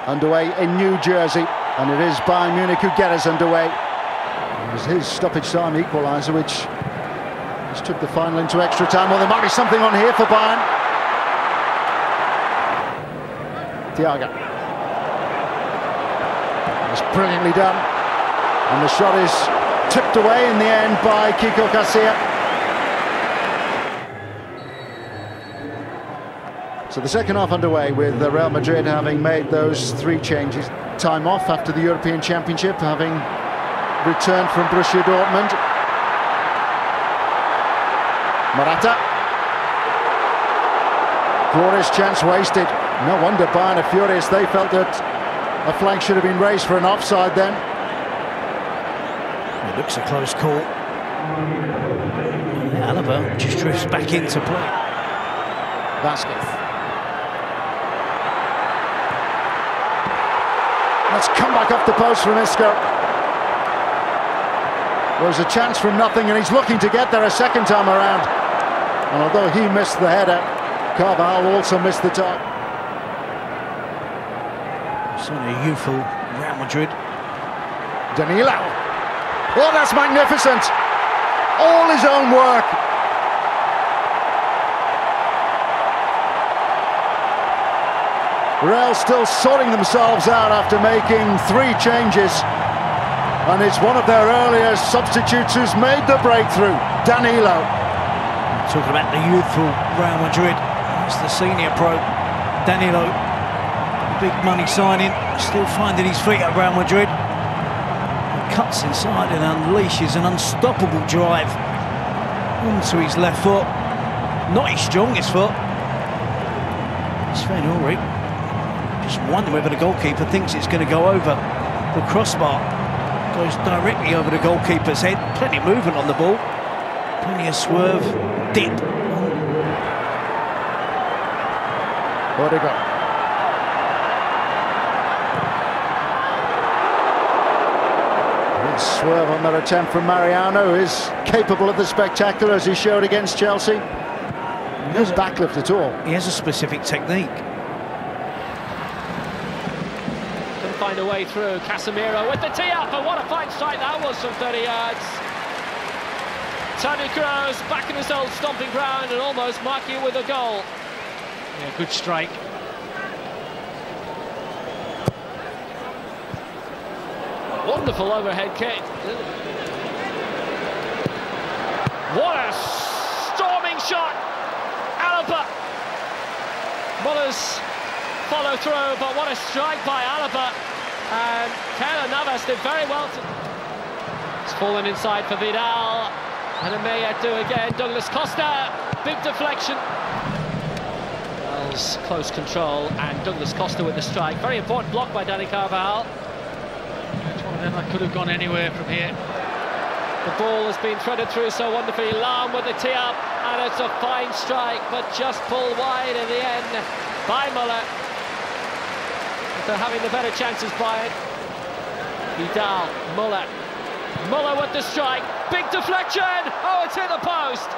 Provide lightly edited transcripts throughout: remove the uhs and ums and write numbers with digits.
underway in New Jersey, and it is Bayern Munich who get us underway. It was his stoppage time equaliser which took the final into extra time. Well, there might be something on here for Bayern. Thiago. It's brilliantly done, and the shot is tipped away in the end by Kiko Casilla. So the second half underway with Real Madrid having made those 3 changes. Time off after the European Championship, having returned from Borussia Dortmund. Morata. Glorious chance wasted. No wonder Bayern are furious. They felt that a flag should have been raised for an offside then. It looks a close call. Alaba just drifts back into play. Vasquez. Let's come back off the post from Isco. There was a chance from nothing, and he's looking to get there a second time around. And although he missed the header, Carvajal also missed the top. Certainly a youthful Real Madrid. Danilo. Oh, that's magnificent. All his own work. Real still sorting themselves out after making 3 changes. And it's one of their earlier substitutes who's made the breakthrough, Danilo. Talking about the youthful Real Madrid, that's the senior pro, Danilo. Big money signing, still finding his feet at Real Madrid. He cuts inside and unleashes an unstoppable drive onto his left foot. Not his strongest foot. Sven Ulrich just wondering whether the goalkeeper thinks it's going to go over the crossbar. Goes directly over the goalkeeper's head. Plenty of movement on the ball. Plenty of swerve, dip. Odegaard. Swerve on that attempt from Mariano, is capable of the spectacular as he showed against Chelsea. No backlift at all. He has a specific technique. Can find a way through. Casemiro with the tee up, and what a fine strike that was from 30 yards. Toni Kroos back in his old stomping ground and almost marking it with a goal. Yeah, good strike. Wonderful overhead kick. What a storming shot. Alaba. Muller's follow through, but what a strike by Alaba. And Keylor Navas did very well. It's fallen inside for Vidal. And it may yet do again. Douglas Costa. Big deflection. Wells close control, and Douglas Costa with the strike. Very important block by Dani Carvajal. That could have gone anywhere from here. The ball has been threaded through so wonderfully. Lam with the tee up, and it's a fine strike, but just pulled wide in the end by Muller. They're having the better chances by it. Vidal, Muller. Muller with the strike. Big deflection. Oh, it's hit the post.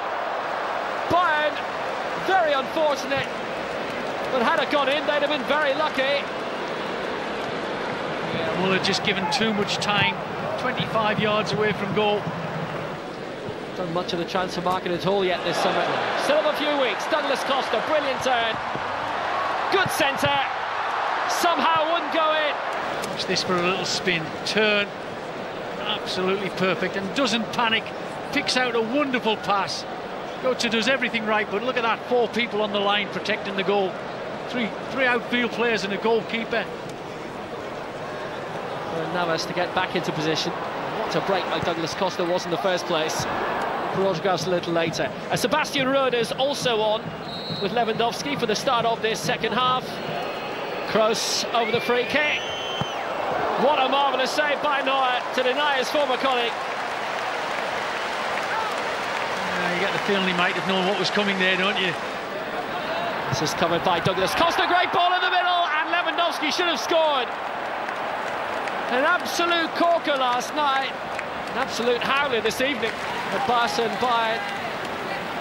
Bayern, very unfortunate. But had it gone in, they'd have been very lucky. Yeah, Muller just given too much time, 25 yards away from goal. Done much of the transfer market at all yet this summer. Still have a few weeks. Douglas Costa, brilliant turn. Good centre. Somehow wouldn't go in. Watch this for a little spin. Turn. Absolutely perfect, and doesn't panic. Picks out a wonderful pass. Götze does everything right, but look at that. 4 people on the line protecting the goal. Three outfield players and a goalkeeper. Navas to get back into position. What a break by Douglas Costa was in the first place. Autographs a little later. Sebastian Rode is also on with Lewandowski for the start of this second half. Kroos over the free kick. What a marvellous save by Neuer to deny his former colleague. You get the feeling he might have known what was coming there, don't you? This is covered by Douglas Costa. Great ball in the middle, and Lewandowski should have scored. An absolute corker last night, an absolute howler this evening at Barca and Bayern,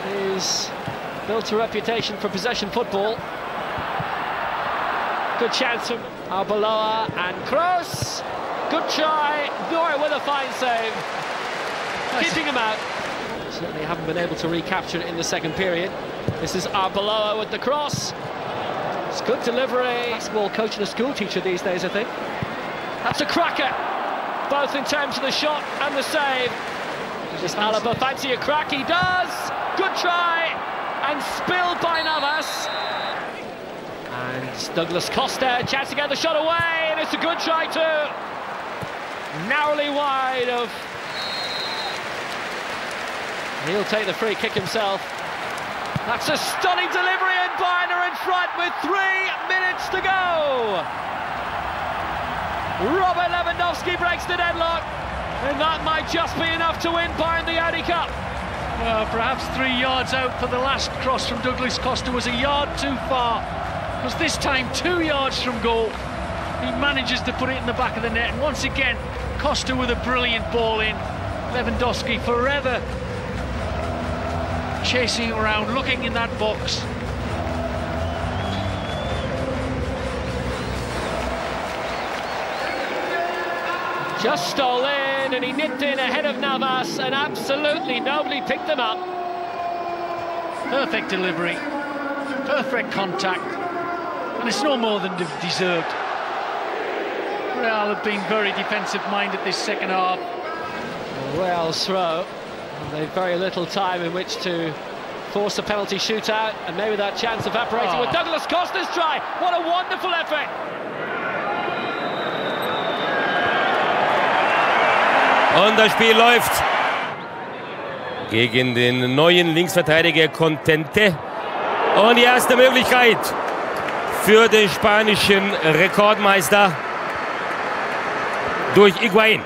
who's built a reputation for possession football. Good chance from Arbeloa and Kroos. Good try. Neuer with a fine save. Keeping him out. Certainly haven't been able to recapture it in the second period. This is Arbeloa with the cross. It's good delivery. Basketball coach and a school teacher these days, I think. That's a cracker, both in terms of the shot and the save. Does Alaba fancy a crack? He does. Good try, and spilled by Navas. And Douglas Costa, chance to get the shot away, and it's a good try too. Narrowly wide of. He'll take the free kick himself. That's a stunning delivery, and Bayern are in front with 3 minutes to go. Robert Lewandowski breaks the deadlock, and that might just be enough to win Bayern the Audi Cup. Well, perhaps 3 yards out for the last cross from Douglas Costa was a yard too far, because this time 2 yards from goal, he manages to put it in the back of the net, and once again, Costa with a brilliant ball in. Lewandowski forever chasing around, looking in that box. Just stole in, and he nipped in ahead of Navas, and absolutely nobody picked him up. Perfect delivery, perfect contact, and it's no more than deserved. Real have been very defensive-minded this second half. Real's throw. They've very little time in which to force a penalty shootout, and maybe that chance evaporating with Douglas Costa's try. What a wonderful effort! Und das Spiel läuft gegen den neuen Linksverteidiger Contente. Und die erste Möglichkeit für den spanischen Rekordmeister durch Higuaín.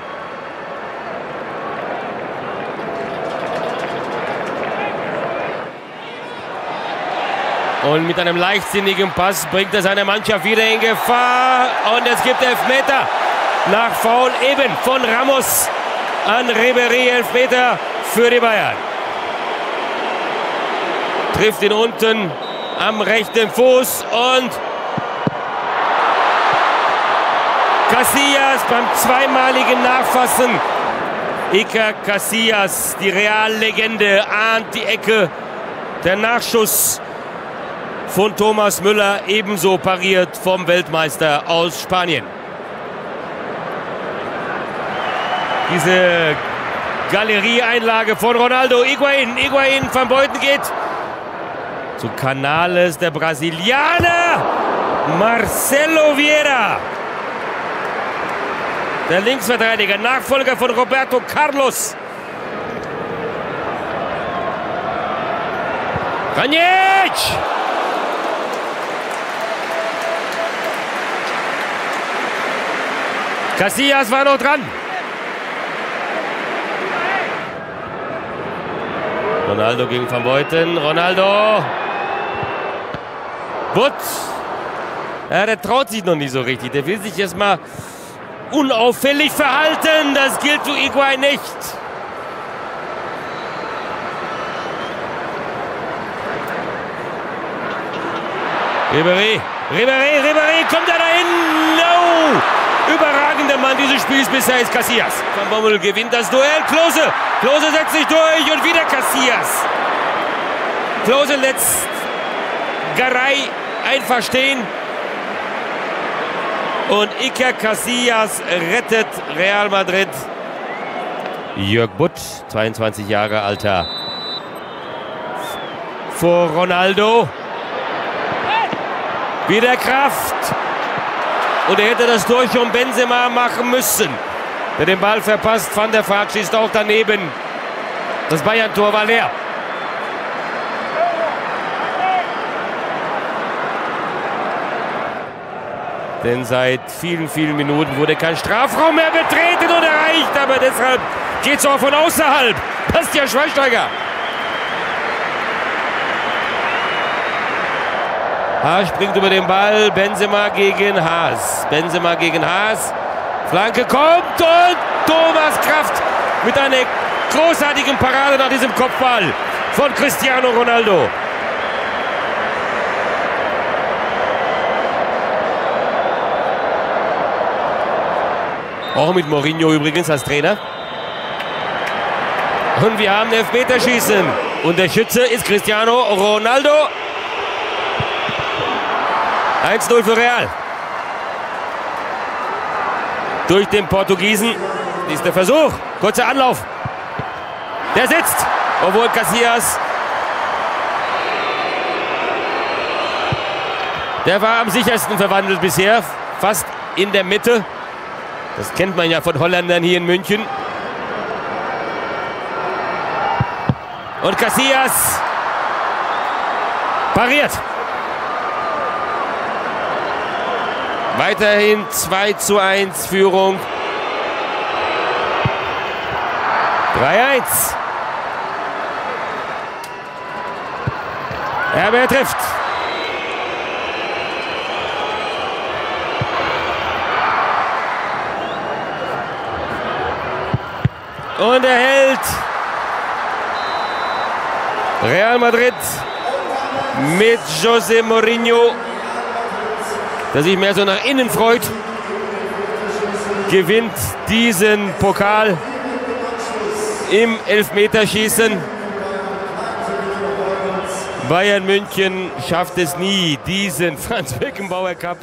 Und mit einem leichtsinnigen Pass bringt er seine Mannschaft wieder in Gefahr. Und es gibt Elfmeter nach Foul eben von Ramos an Ribéry. Elfmeter für die Bayern. Trifft ihn unten am rechten Fuß und Casillas beim zweimaligen Nachfassen. Iker Casillas, die Reallegende, ahnt die Ecke. Der Nachschuss von Thomas Müller, ebenso pariert vom Weltmeister aus Spanien. Diese Galerieeinlage von Ronaldo. Higuaín van Beuten geht zu Canales, der Brasilianer Marcelo Vieira. Der Linksverteidiger, Nachfolger von Roberto Carlos. Ranić! Casillas war noch dran. Ronaldo gegen Van Beuten. Ronaldo. Butt. Ja, der traut sich noch nicht so richtig. Der will sich jetzt mal unauffällig verhalten. Das gilt für Higuaín nicht. Ribéry kommt er dahin. No! Überragender Mann dieses Spiels bisher ist Casillas. Van Bommel gewinnt das Duell. Klose setzt sich durch und wieder Casillas. Klose lässt Garay einfach stehen. Und Iker Casillas rettet Real Madrid. Jörg Butt, 22 Jahre alter, vor Ronaldo. Wieder Kraft. Und er hätte das durch um Benzema machen müssen. Der den Ball verpasst. Van der Vaart schießt auch daneben. Das Bayern-Tor war leer. Denn seit vielen, vielen Minuten wurde kein Strafraum mehr betreten und erreicht. Aber deshalb geht es auch von außerhalb. Bastian Schweinsteiger. Haas springt über den Ball. Benzema gegen Haas. Flanke kommt und Thomas Kraft mit einer großartigen Parade nach diesem Kopfball von Cristiano Ronaldo. Auch mit Mourinho übrigens als Trainer. Und wir haben Elfmeterschießen. Und der Schütze ist Cristiano Ronaldo. 1:0 für Real. Durch den Portugiesen. Nächster Versuch. Kurzer Anlauf. Der sitzt. Obwohl Casillas. Der war am sichersten verwandelt bisher. Fast in der Mitte. Das kennt man ja von Holländern hier in München. Und Casillas pariert. Weiterhin 2:1 Führung. 3:1. Er trifft. Und er hält. Real Madrid mit José Mourinho, der sich mehr so nach innen freut, gewinnt diesen Pokal im Elfmeterschießen. Bayern München schafft es nie, diesen Franz Beckenbauer Cup